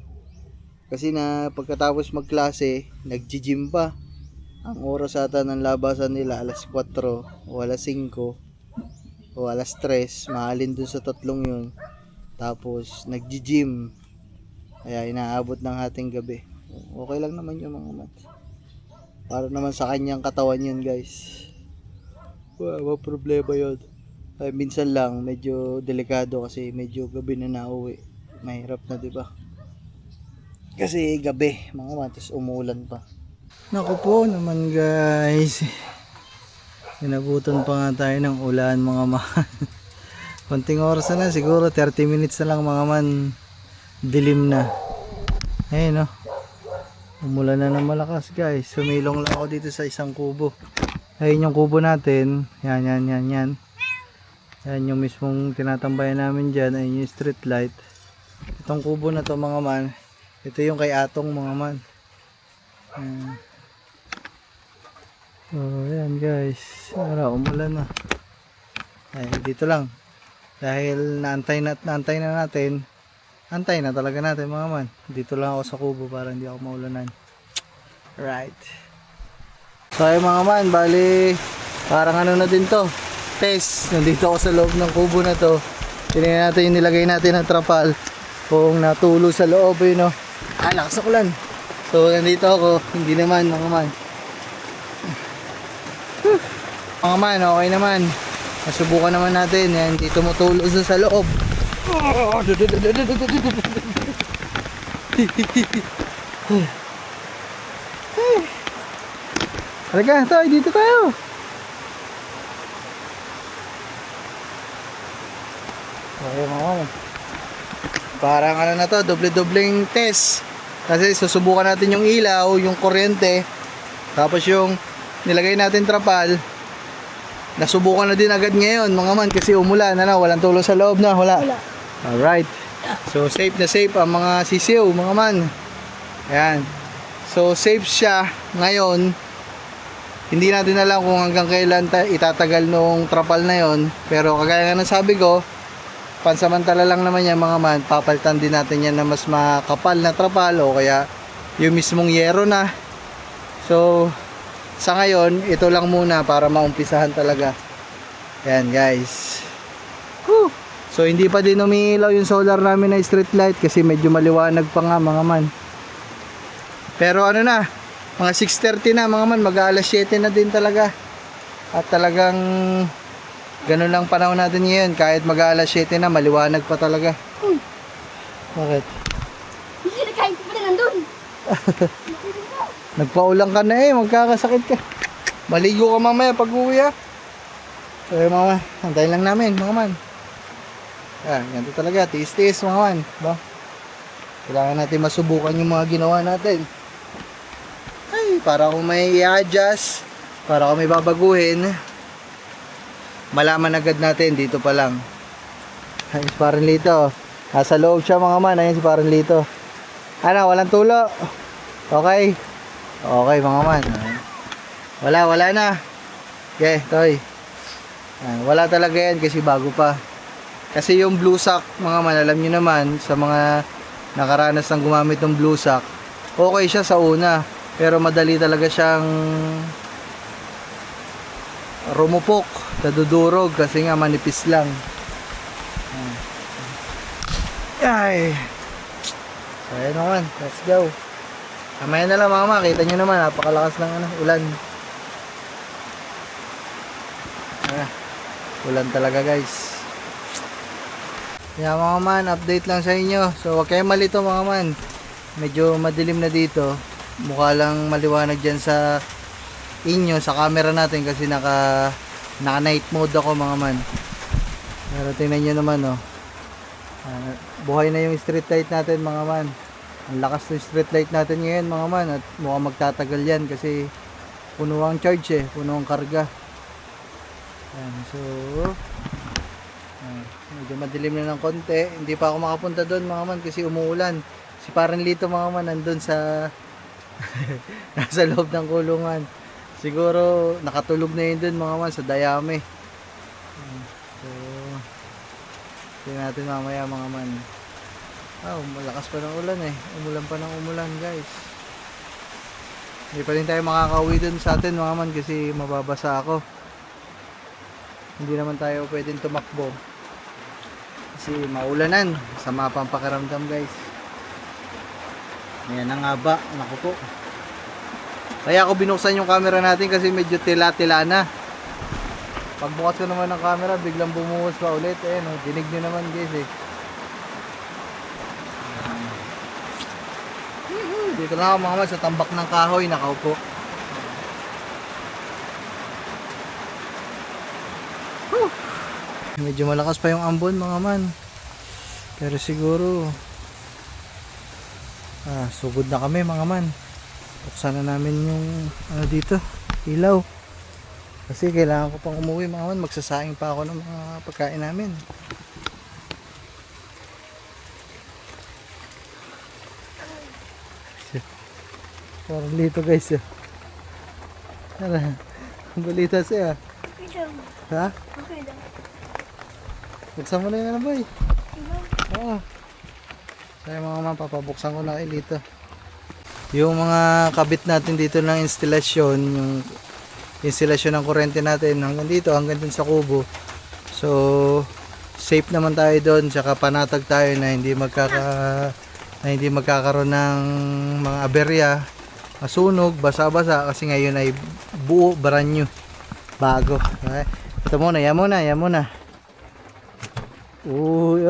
Kasi na pagkatapos magklase, nagji-gym pa. Ang oras ata ng labasan nila alas 4 o alas 5 o alas 3, maalin dun sa tatlong yun. Tapos nagji-gym, kaya inaabot ng hating gabi. Okay lang naman yung mga mat, para naman sa kanyang katawan yun guys. Wala problema yun. Ay, minsan lang medyo delikado kasi medyo gabi na nauwi. Mahirap na, di ba? Kasi gabi mga matas, umuulan pa. Naku po naman guys, inabutan pa nga tayo ng ulan mga man. Konting oras na, siguro 30 minutes na lang mga man, dilim na. Ayun, no? Umulan na ng malakas guys. Sumilong lang ako dito sa isang kubo. Ayun yung kubo natin. Yan. Yan yung mismong tinatambayan namin dyan. Ayun yung street light. Itong kubo na to mga man, ito yung kay Atong mga man. So yan guys, umulan na. Ay, dito lang. Dahil naantay na natin. Antay na talaga natin mga man. Dito lang ako sa kubo para hindi ako maulanan. Right. So ay mga man, bali parang ano na din to, test. Nandito ako sa loob ng kubo na to. Tingnan natin yung nilagay natin ng trapal, kung natulo sa loob yun, no? Lakas ng ulan. So nandito ako, hindi naman mga man. Mga man, okay naman. Nasubukan naman natin. Yan, dito tumutulo sa loob. Halika, tayo, dito tayo. Okay mga man, parang ano na to, doble-dobleng test. Kasi susubukan natin yung ilaw, yung kuryente, tapos yung nilagay natin trapal. Nasubukan na din agad ngayon mga man kasi umulan na, walang tulo sa loob na, wala. Alright, so safe na safe ang mga sisiw mga man. Ayan, so safe siya ngayon. Hindi natin alam kung hanggang kailan itatagal nung trapal na yon, pero kagaya nga ng sabi ko, pansamantala lang naman yan mga man. Papalitan din natin yan na mas makapal na trapal o kaya yung mismong yero na. So sa ngayon, ito lang muna para maumpisahan talaga. Yan guys. Whew. So hindi pa din umiilaw yung solar namin na street light kasi medyo maliwanag pa nga mga man. Pero ano na, mga 6:30 na mga man, mag-aalas 7 na din talaga. At talagang ganun lang panahon natin ngayon, kahit mag-aalas 7 na, maliwanag pa talaga. Bakit? Hindi, nakain ko pa na nandun. Nagpaulang ka na magkakasakit ka. Maligo ka mamaya pag uwi So mga man, antayin lang namin mga man. Ganito talaga, tiis-tiis mga man, ba? Kailangan natin masubukan yung mga ginawa natin. Ay, para kung may i-adjust, para kung may babaguhin, malaman agad natin dito pa lang. Ayun si Parinlito, nasa loob siya mga man. Ayun si Parinlito. Ano, walang tulo? Okay. Okay mga man. Wala na. Okay, toy. Wala talaga yan kasi bago pa. Kasi yung blue sock mga man, alam nyo naman sa mga nakaranas ng gumamit ng blue sock, okay siya sa una, pero madali talaga siyang rumupok, nadudurog kasi nga manipis lang. Ay. So, ayun naman. Let's go. Kamaya na lang mga mama. Kita nyo naman. Napakalakas ng ulan. Ulan talaga guys. Kaya mga man, update lang sa inyo. So huwag kayong malito mga man. Medyo madilim na dito. Mukha lang maliwanag dyan sa inyo, sa camera natin kasi naka night mode ako mga man. Pero tingnan nyo naman oh. Buhay na yung street light natin mga man. Ang lakas ng street light natin ngayon mga man. At mukhang magtatagal yan kasi puno ang charge puno ang karga. Ayan, so medyo madilim na ng konti. Hindi pa ako makapunta doon mga man kasi umuulan. Si parang Lito mga man nandun sa nasa loob ng kulungan. Siguro nakatulog na yun doon mga man sa dayami. So tingnan natin mamaya mga man. Malakas pa ng ulan umulan pa ng umulan guys. Hindi pa rin tayo makakauwi doon sa atin mga man kasi mababasa ako. Hindi naman tayo pwedeng tumakbo kasi maulanan. Sama pa ang pakiramdam guys. Ayan ang haba. Naku po. Kaya ako binuksan yung camera natin kasi medyo tila-tila na. Pagbukas ko naman ng camera biglang bumuhos pa ulit. Dinig nyo naman guys Dito na ako mga man sa tambak ng kahoy. Nakaupo. Medyo malakas pa yung ambon mga man. Pero siguro sugod na kami mga man. Buksan na namin yung dito, ilaw. Kasi kailangan ko pang umuwi mga man. Magsasaing pa ako ng mga pagkain namin. Parang Lito guys ang balita siya. Ha? Okay lang. Buksan mo na yun boy. Oo. Kaya mga man, papabuksan ko na kay Lito. Yung mga kabit natin dito ng instalasyon, yung instalasyon ng kuryente natin hanggang dito, hanggang dun sa kubo. So, safe naman tayo doon, tsaka panatag tayo na hindi magkakaroon ng mga aberya, masunog, basa-basa kasi ngayon ay buo, brand new, bago. Okay. Ito muna, yan muna. Yan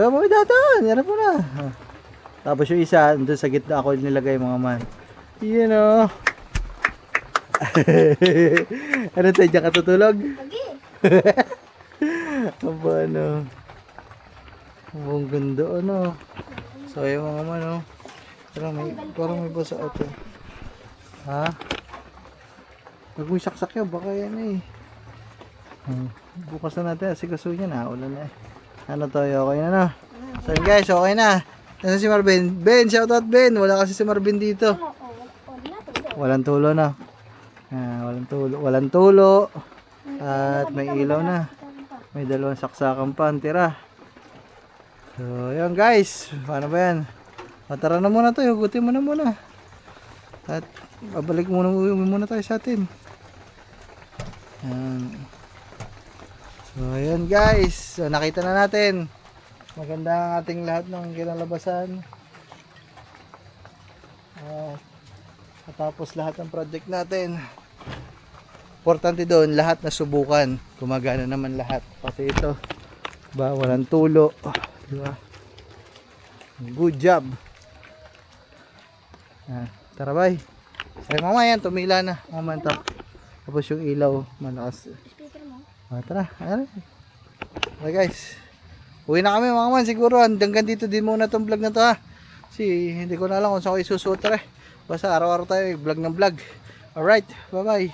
mo datan, yan po na. Tapos yung isa, doon sa gitna ako nilagay mga man. Yun o. Ano tayo, dyan ka tutulog? Lagi. Aba ano. Ang ganda ano. So yung mga man o. Parang may basa ito. Ha? Huwag mo saksak yun, baka yan bukas na natin, sigasuhin yan ulan na Ano to, okay na na. So yun guys, okay na. Nasaan si Marvin? Ben, shoutout Ben. Wala kasi si Marvin dito. Walang tulo na. Walang tulo. At may ilaw na. May dalawang saksakan pa ang tira. So yun guys, paano ba yan? Tara na muna to, hugutin mo na muna. At babalik muna tayo sa atin. So ayan guys, so, nakita na natin. Maganda ang ating lahat ng kinalabasan. Tapos lahat ng project natin. Importante doon, lahat na subukan. Gumagana naman lahat. Kasi ito, walang tulo. Diba? Good job. Tara bye. Ay mama yan, tumila na. Tapos yung ilaw, malakas. Tara. Okay guys. Uwi na kami mga man. Siguro hanggang dito din muna tong vlog na to ha. Kasi hindi ko na alam kung saan ko isusuot. Basta araw-araw tayo vlog ng vlog. Alright, bye bye.